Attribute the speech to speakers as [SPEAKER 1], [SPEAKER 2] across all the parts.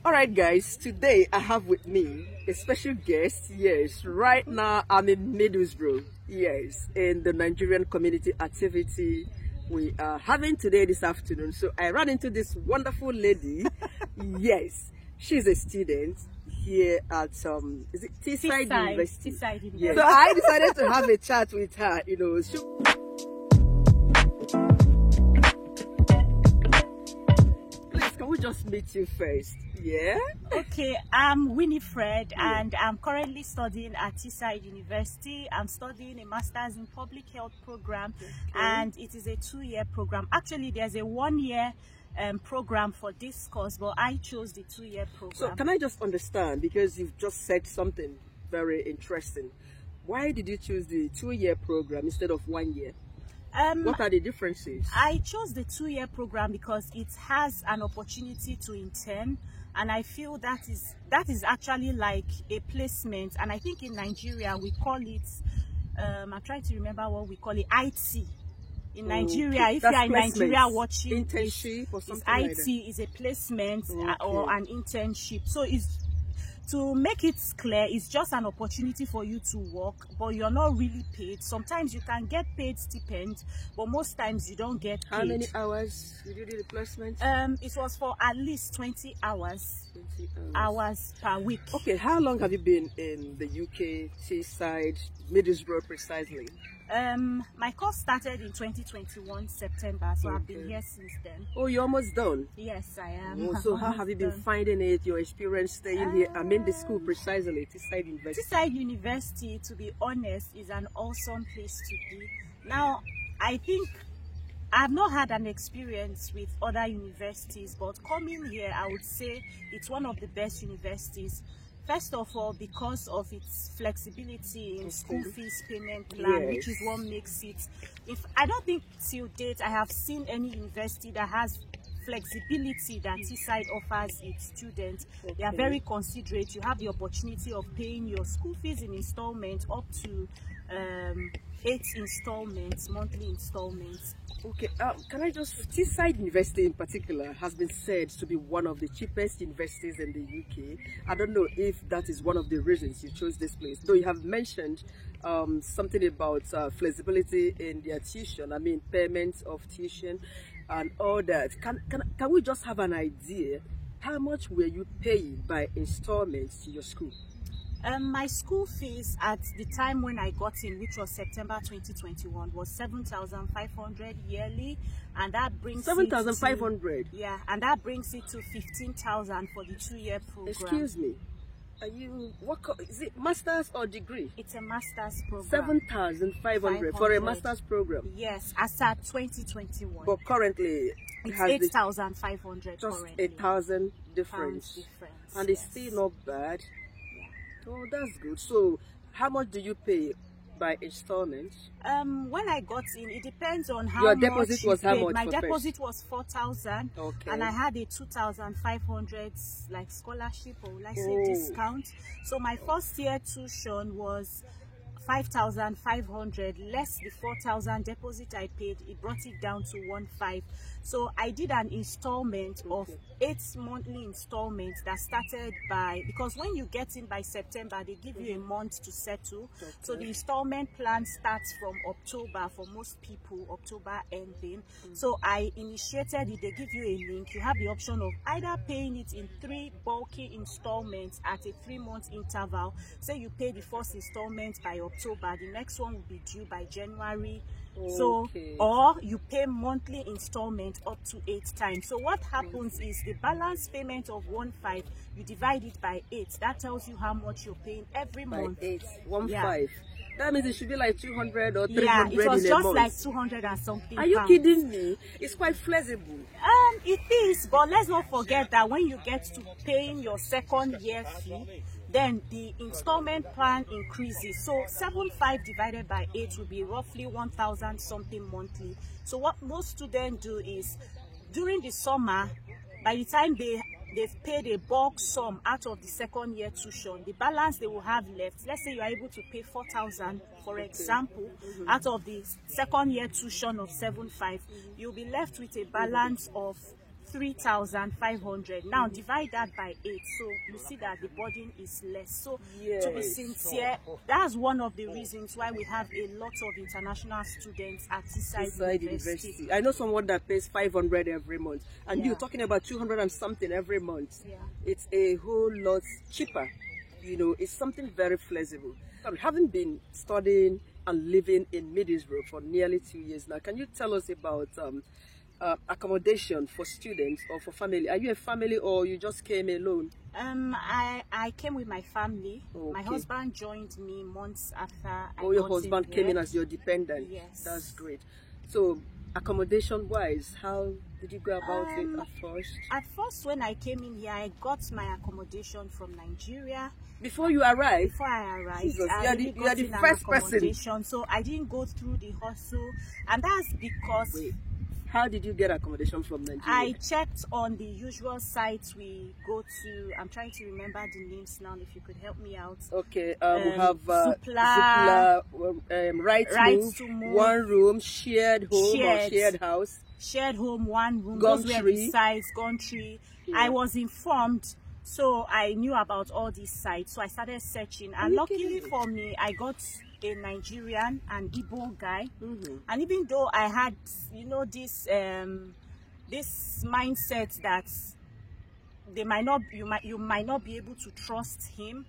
[SPEAKER 1] All right, guys, today I have with me a special guest. Yes, right now I'm in Middlesbrough. Yes, in the Nigerian community activity we are having today this afternoon. So I ran into this wonderful lady. Yes, she's a student here at is it Teesside University?
[SPEAKER 2] Teesside University.
[SPEAKER 1] Yes. So I decided to have a chat with her. You know, can we just meet you first? Yeah.
[SPEAKER 2] Okay, I'm Winifred, and I'm currently studying at Teesside University. I'm studying a master's in public health program, and it is a 2-year program. Actually, there's a 1-year program for this course, but I chose the 2-year program.
[SPEAKER 1] So can I just understand, because you've just said something very interesting, why did you choose the 2-year program instead of 1 year? What are the differences?
[SPEAKER 2] I chose the 2-year program because it has an opportunity to intern, and I feel that is actually like a placement. And I think in Nigeria we call it I'm trying to remember what we call it, IT. In Nigeria, if you are in Nigeria watching,
[SPEAKER 1] internship or something
[SPEAKER 2] IT
[SPEAKER 1] like that.
[SPEAKER 2] is a placement or an internship. So it's, to make it clear, it's just an opportunity for you to work, but you're not really paid. Sometimes you can get paid stipend, but most times you don't get paid.
[SPEAKER 1] How many hours did you do the placement?
[SPEAKER 2] It was for at least 20 hours.
[SPEAKER 1] 20
[SPEAKER 2] hours per week.
[SPEAKER 1] Okay, how long have you been in the UK, Teesside, Middlesbrough precisely?
[SPEAKER 2] My course started in 2021 September, so I've been here since then.
[SPEAKER 1] Oh, you're almost done?
[SPEAKER 2] Yes, I am.
[SPEAKER 1] Oh, so how have you been finding it, your experience staying here? I mean the school precisely, Teesside University.
[SPEAKER 2] Teesside University, to be honest, is an awesome place to be. Now, I think I've not had an experience with other universities, but coming here, I would say it's one of the best universities. First of all, because of its flexibility in school fees payment plan, which is what makes it. I don't think till date I have seen any university that has flexibility that Teesside offers its students. They are very considerate. You have the opportunity of paying your school fees in installments up to 8 installments, monthly installments.
[SPEAKER 1] Okay, can I just, Teesside University in particular has been said to be one of the cheapest universities in the UK. I don't know if that is one of the reasons you chose this place, though you have mentioned something about flexibility in their tuition, I mean payment of tuition and all that. Can we just have an idea, how much were you paying by installments to your school?
[SPEAKER 2] My school fees at the time when I got in, which was September 2021, was 7,500 yearly, and that brings
[SPEAKER 1] 7,500.
[SPEAKER 2] Yeah, and that brings it to 15,000 for the 2-year program.
[SPEAKER 1] Excuse me, are you is it masters or degree?
[SPEAKER 2] It's a master's program.
[SPEAKER 1] 7,500 for a master's program.
[SPEAKER 2] Yes, as at 2021.
[SPEAKER 1] But currently
[SPEAKER 2] it's 8,500.
[SPEAKER 1] Just
[SPEAKER 2] currently.
[SPEAKER 1] 1,000 difference. And it's still not bad. Oh, that's good. So, how much do you pay by installments?
[SPEAKER 2] When I got in, it depends on how
[SPEAKER 1] your
[SPEAKER 2] much
[SPEAKER 1] deposit was how much?
[SPEAKER 2] My deposit was 4,000, and I had a 2,500 like scholarship, or like say discount. So my first year tuition was 5,500 less the 4,000 deposit I paid. It brought it down to 1,500. So I did an installment of 8 monthly installments that started by, because when you get in by September, they give you a month to settle. So the installment plan starts from October for most people, October ending. So I initiated it. They give you a link. You have the option of either paying it in 3 bulky installments at a 3-month interval. Say you pay the first installment by October, the next one will be due by January. So, or you pay monthly installment up to 8 times. So what happens is the balance payment of 1,500, you divide it by 8. That tells you how much you're paying every month.
[SPEAKER 1] 8, 1,500. That means it should be like 200 or 300
[SPEAKER 2] Yeah, it was
[SPEAKER 1] in a
[SPEAKER 2] just
[SPEAKER 1] month.
[SPEAKER 2] like 200 and something.
[SPEAKER 1] Are you kidding me? It's quite flexible.
[SPEAKER 2] It is, but let's not forget that when you get to paying your 2nd year fee, then the installment plan increases. So 7,500 divided by 8 will be roughly 1,000 something monthly. So what most students do is, during the summer, by the time they've paid a bulk sum out of the 2nd year tuition, the balance they will have left, let's say you are able to pay 4,000, for example, out of the 2nd year tuition of 7,500, you'll be left with a balance of 3,500. Now divide that by 8, so you see that the burden is less. So to be sincere, that's one of the reasons why we have a lot of international students at Teesside University.
[SPEAKER 1] I know someone that pays 500 every month, and you're talking about 200 and something every month. It's a whole lot cheaper. You know, it's something very flexible. Having been studying and living in Middlesbrough for nearly 2 years now, can you tell us about accommodation for students or for family? Are you a family or you just came alone?
[SPEAKER 2] I came with my family. My husband joined me months after I got
[SPEAKER 1] your husband came in as your dependent?
[SPEAKER 2] Yes.
[SPEAKER 1] That's great. So accommodation wise, how did you go about it at first?
[SPEAKER 2] At first, when I came in here, I got my accommodation from Nigeria.
[SPEAKER 1] Before you arrived?
[SPEAKER 2] Before I arrived,
[SPEAKER 1] Jesus,
[SPEAKER 2] I
[SPEAKER 1] you are the first person.
[SPEAKER 2] So I didn't go through the hustle, and that's because.
[SPEAKER 1] Wait, how did you get accommodation from Nigeria?
[SPEAKER 2] I checked on the usual sites we go to. I'm trying to remember the names now. If you could help me out.
[SPEAKER 1] Okay, we have Zoopla, Right to Move, One Room, Shared Home or Shared House.
[SPEAKER 2] Shared Home, One Room.
[SPEAKER 1] Gumtree.
[SPEAKER 2] Those were the sites. Gumtree. I was informed. So I knew about all these sites, so I started searching, and luckily for me, I got a Nigerian and Igbo guy. And even though I had, you know, this this mindset that they might not, you might not be able to trust him.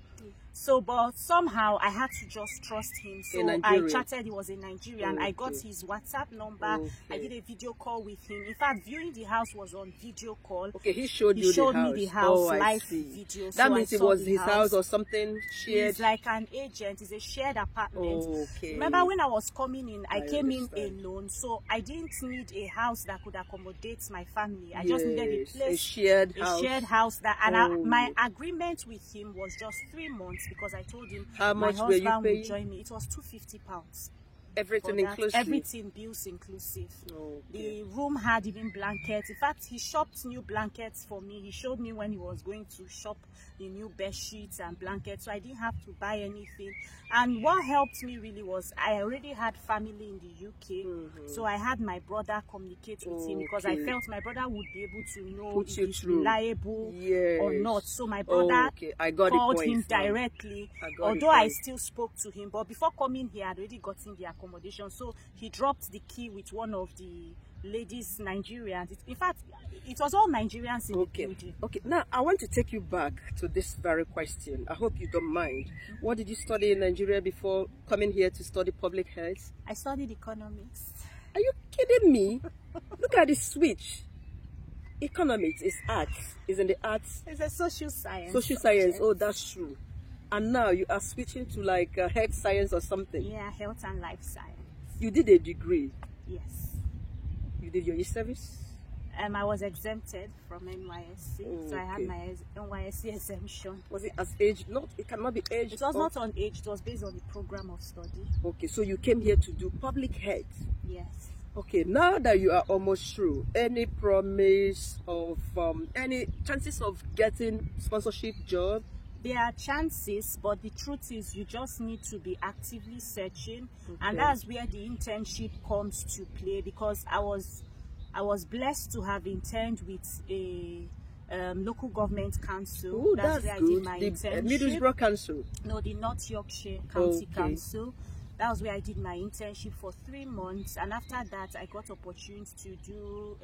[SPEAKER 2] So, but somehow I had to just trust him. So I chatted. He was a Nigerian. I got his WhatsApp number. I did a video call with him. In fact, viewing the house was on video call.
[SPEAKER 1] Okay, he showed me the house
[SPEAKER 2] live video.
[SPEAKER 1] That means it was his house or something shared.
[SPEAKER 2] He's like an agent. It's a shared apartment. Remember when I was coming in, I came in alone, so I didn't need a house that could accommodate my family. I just needed a place,
[SPEAKER 1] a shared house.
[SPEAKER 2] That, and my agreement with him was just 3 months. Because I told him
[SPEAKER 1] how
[SPEAKER 2] my
[SPEAKER 1] much
[SPEAKER 2] husband would join me. It was £250.
[SPEAKER 1] Everything inclusive?
[SPEAKER 2] Everything, bills inclusive. The room had even blankets. In fact, he shopped new blankets for me. He showed me when he was going to shop the new bed sheets and blankets, so I didn't have to buy anything. And what helped me really was I already had family in the UK, so I had my brother communicate with him, because I felt my brother would be able to know if he's reliable or not. So my brother called him directly, although I still spoke to him. But before coming here, I'd already gotten the accommodation, so he dropped the key with one of the ladies, Nigerians. In fact, it was all Nigerians in the building. Okay,
[SPEAKER 1] now I want to take you back to this very question. I hope you don't mind. What did you study in Nigeria before coming here to study public health?
[SPEAKER 2] I studied economics.
[SPEAKER 1] Are you kidding me? Look at the switch. Economics is arts. Is in the arts.
[SPEAKER 2] It's a social science.
[SPEAKER 1] Social science. Oh, that's true. And now you are switching to like health science or something.
[SPEAKER 2] Yeah, health and life science.
[SPEAKER 1] You did a degree?
[SPEAKER 2] Yes.
[SPEAKER 1] You did your e-service?
[SPEAKER 2] I was exempted from NYSC, so I had my NYSC exemption.
[SPEAKER 1] Was it as age? Not, it cannot be age.
[SPEAKER 2] It was not on age. It was based on the program of study.
[SPEAKER 1] Okay, so you came here to do public health.
[SPEAKER 2] Yes.
[SPEAKER 1] Okay, now that you are almost through, any promise of any chances of getting sponsorship job?
[SPEAKER 2] There are chances, but the truth is you just need to be actively searching, and that's where the internship comes to play, because I was blessed to have interned with a local government council.
[SPEAKER 1] Ooh, that's
[SPEAKER 2] where
[SPEAKER 1] good.
[SPEAKER 2] I did my internship.
[SPEAKER 1] Middlesbrough Council?
[SPEAKER 2] No, the North Yorkshire County Council. That was where I did my internship for 3 months, and after that I got opportunity to do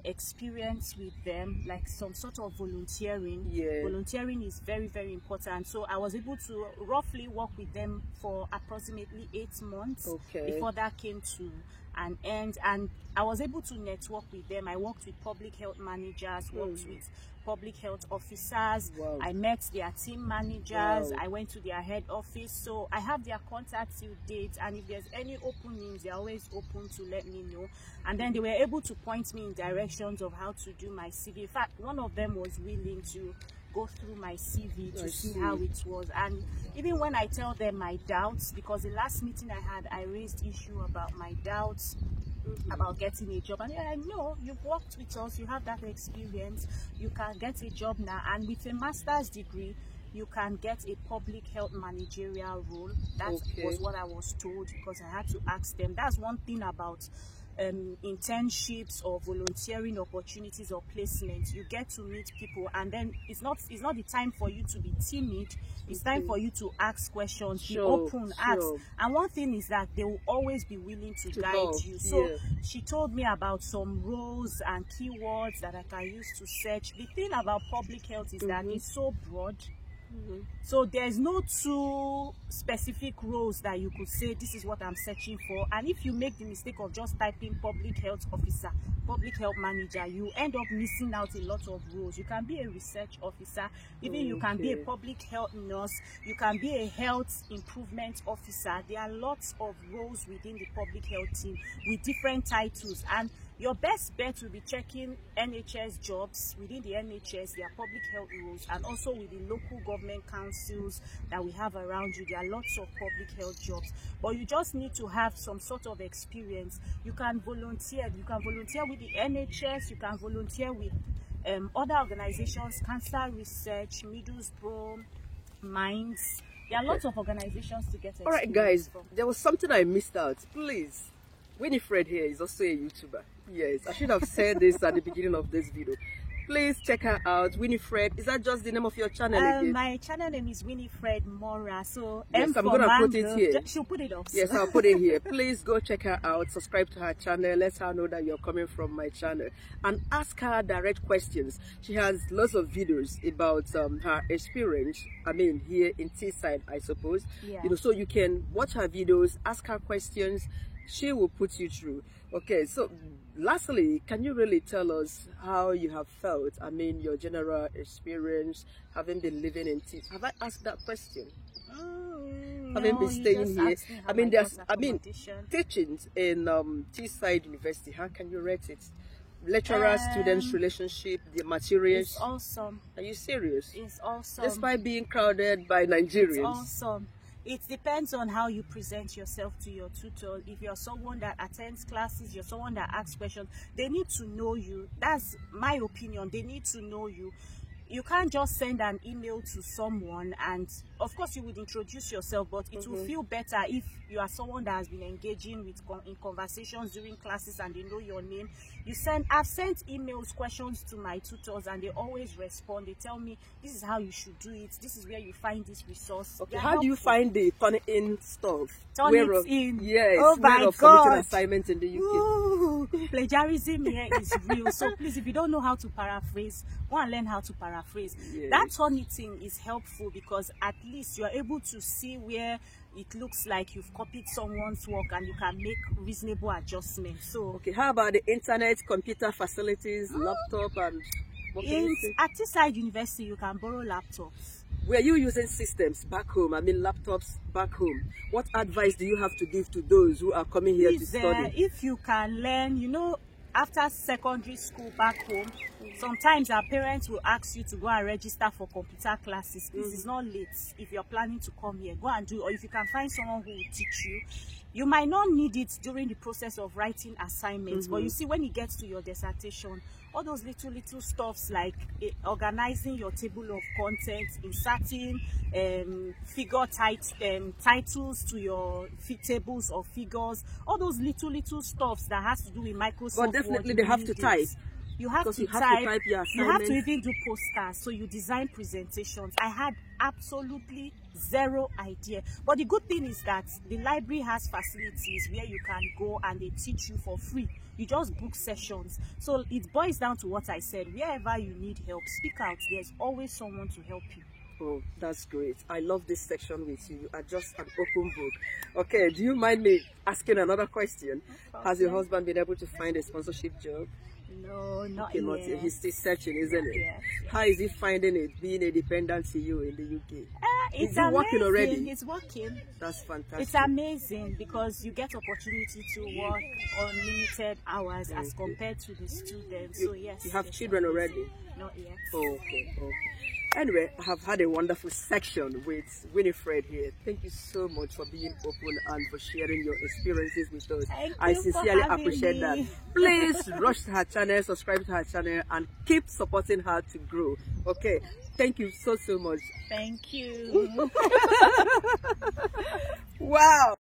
[SPEAKER 2] experience with them, like some sort of volunteering. Volunteering is very, very important, so I was able to roughly work with them for approximately 8 months before that came to an end, and I was able to network with them. I worked with public health managers, worked with public health officers. I met their team managers. I went to their head office, so I have their contact till date, and if there's any openings, they're always open to let me know. And then they were able to point me in directions of how to do my CV. In fact, one of them was willing to go through my CV to see how it was. And even when I tell them my doubts, because the last meeting I had, I raised issue about my doubts about getting a job, and they're like, no, you've worked with us, you have that experience, you can get a job now, and with a master's degree you can get a public health managerial role. That was what I was told, because I had to ask them. That's one thing about internships or volunteering opportunities or placements, you get to meet people, and then it's not the time for you to be timid. It's time for you to ask questions, be open, ask. And one thing is that they will always be willing to guide you. So she told me about some roles and keywords that I can use to search. The thing about public health is that it's so broad. So there's no two specific roles that you could say this is what I'm searching for, and if you make the mistake of just typing public health officer, public health manager, you end up missing out a lot of roles. You can be a research officer, even you can be a public health nurse, you can be a health improvement officer. There are lots of roles within the public health team with different titles, and your best bet will be checking NHS jobs. Within the NHS, there are public health roles, and also with the local government councils that we have around you, there are lots of public health jobs. But you just need to have some sort of experience. You can volunteer. You can volunteer with the NHS. You can volunteer with other organizations, Cancer Research, Middlesbrough, Minds. There are lots of organizations to get experience.
[SPEAKER 1] All right, guys, there was something I missed out. Please. Winifred here is also a YouTuber. Yes, I should have said this at the beginning of this video. Please check her out. Winifred, is that just the name of your channel again?
[SPEAKER 2] My channel name is Winifred Mora. So
[SPEAKER 1] yes, I'm going to put it here.
[SPEAKER 2] She'll put it up.
[SPEAKER 1] Yes, I'll put it here. Please go check her out. Subscribe to her channel. Let her know that you're coming from my channel. And ask her direct questions. She has lots of videos about her experience. I mean, here in Teesside, I suppose.
[SPEAKER 2] Yeah.
[SPEAKER 1] You know, so you can watch her videos, ask her questions. She will put you through. Okay, so lastly, can you really tell us how you have felt? I mean, your general experience, having been living in Teesside. Have I asked that question? Having been staying here. I mean, teachings in Teesside University. How can you rate it? Lecturer-students relationship, the materials.
[SPEAKER 2] It's awesome.
[SPEAKER 1] Are you serious?
[SPEAKER 2] It's awesome.
[SPEAKER 1] Despite being crowded by Nigerians.
[SPEAKER 2] It's awesome. It depends on how you present yourself to your tutor. If you're someone that attends classes, you're someone that asks questions, they need to know you. That's my opinion. They need to know you. You can't just send an email to someone, and of course you would introduce yourself, but it will feel better if you are someone that has been engaging with in conversations during classes and they know your name. I've sent emails, questions to my tutors, and they always respond. They tell me this is how you should do it, this is where you find this resource.
[SPEAKER 1] Okay, how do you find the turn in stuff?
[SPEAKER 2] Turn it in.
[SPEAKER 1] Yes.
[SPEAKER 2] Oh my God.
[SPEAKER 1] Assignments in the UK.
[SPEAKER 2] Ooh, plagiarism here is real. So please, if you don't know how to paraphrase, go and learn how to paraphrase. Yes. That Turnitin is helpful because at least you are able to see where it looks like you've copied someone's work and you can make reasonable adjustments. So
[SPEAKER 1] okay, how about the internet, computer facilities, laptop, and
[SPEAKER 2] at Teesside University you can borrow laptops.
[SPEAKER 1] Were you using systems back home? I mean, laptops back home. What advice do you have to give to those who are coming here to study?
[SPEAKER 2] If you can learn, you know, after secondary school back home, sometimes our parents will ask you to go and register for computer classes. This is not late. If you're planning to come here, go and do, or if you can find someone who will teach you. You might not need it during the process of writing assignments, but you see, when it gets to your dissertation, all those little stuffs like organizing your table of contents, inserting titles to your tables of figures, all those little stuffs that has to do with Microsoft.
[SPEAKER 1] But definitely they have to type.
[SPEAKER 2] You have to type your assignments. You have to even do posters, so you design presentations. I had absolutely zero idea, but the good thing is that the library has facilities where you can go and they teach you for free. You just book sessions. So it boils down to what I said. Wherever you need help, speak out. There's always someone to help you.
[SPEAKER 1] Oh, that's great. I love this section with you. You are just an open book. Okay, do you mind me asking another question? Has your husband been able to find a sponsorship job?
[SPEAKER 2] No, not
[SPEAKER 1] yet. Not yet. He's still searching, isn't it?
[SPEAKER 2] Yes.
[SPEAKER 1] How is he finding it, being a dependent CEO in the UK?
[SPEAKER 2] It's
[SPEAKER 1] amazing. Working already?
[SPEAKER 2] He's working.
[SPEAKER 1] That's fantastic.
[SPEAKER 2] It's amazing because you get opportunity to work on limited hours as compared to the students. So yes.
[SPEAKER 1] You have children already?
[SPEAKER 2] Not yet.
[SPEAKER 1] Okay. Anyway, I have had a wonderful section with Winifred here. Thank you so much for being open and for sharing your experiences with us. I sincerely appreciate that. Please rush to her channel, subscribe to her channel, and keep supporting her to grow. Okay, thank you so much.
[SPEAKER 2] Thank you.
[SPEAKER 1] Wow.